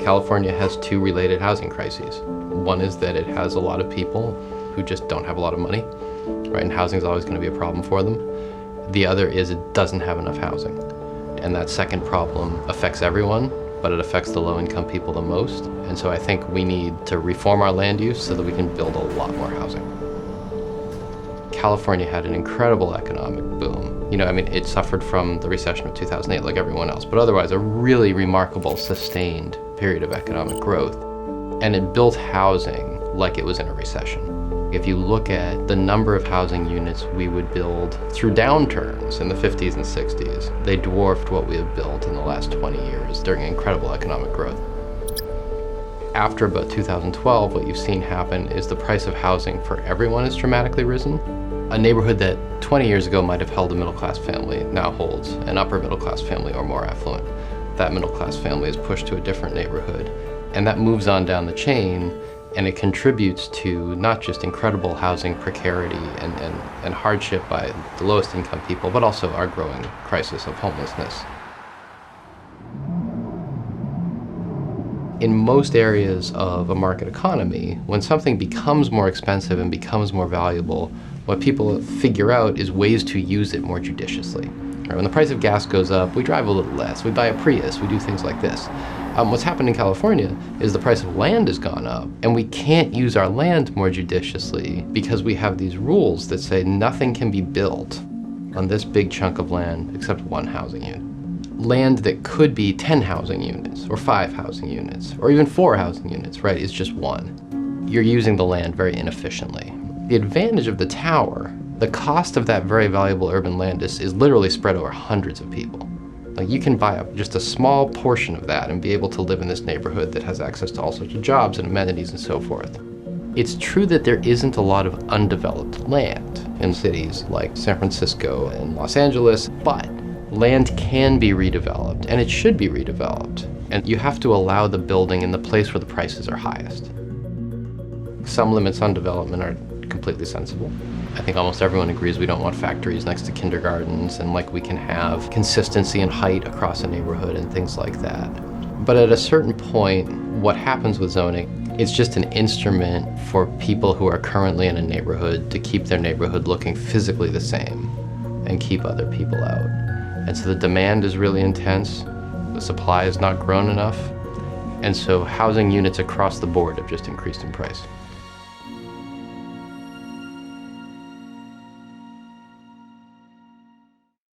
California has two related housing crises. One is that it has a lot of people who just don't have a lot of money, right? And housing is always going to be a problem for them. The other is it doesn't have enough housing. And that second problem affects everyone, but it affects the low-income people the most. And so I think we need to reform our land use so that we can build a lot more housing. California had an incredible economic boom. It suffered from the recession of 2008 like everyone else, but otherwise a really remarkable, sustained period of economic growth. And it built housing like it was in a recession. If you look at the number of housing units we would build through downturns in the 50s and 60s, they dwarfed what we have built in the last 20 years during incredible economic growth. After about 2012, what you've seen happen is the price of housing for everyone has dramatically risen. A neighborhood that 20 years ago might have held a middle-class family now holds an upper middle-class family or more affluent. That middle-class family is pushed to a different neighborhood, and that moves on down the chain, and it contributes to not just incredible housing precarity and hardship by the lowest income people, but also our growing crisis of homelessness. In most areas of a market economy, when something becomes more expensive and becomes more valuable, what people figure out is ways to use it more judiciously. Right? When the price of gas goes up, we drive a little less, we buy a Prius, we do things like this. What's happened in California is the price of land has gone up, and we can't use our land more judiciously because we have these rules that say nothing can be built on this big chunk of land except one housing unit. Land that could be 10 housing units, or 5 housing units, or even 4 housing units, right, is just one. You're using the land very inefficiently. The advantage of the tower, the cost of that very valuable urban land is literally spread over hundreds of people. Like, you can buy up just a small portion of that and be able to live in this neighborhood that has access to all sorts of jobs and amenities and so forth. It's true that there isn't a lot of undeveloped land in cities like San Francisco and Los Angeles, but land can be redeveloped, and it should be redeveloped. And you have to allow the building in the place where the prices are highest. Some limits on development are completely sensible. I think almost everyone agrees we don't want factories next to kindergartens, and we can have consistency in height across a neighborhood and things like that. But at a certain point, what happens with zoning, it's just an instrument for people who are currently in a neighborhood to keep their neighborhood looking physically the same and keep other people out. And so the demand is really intense, the supply has not grown enough, and so housing units across the board have just increased in price.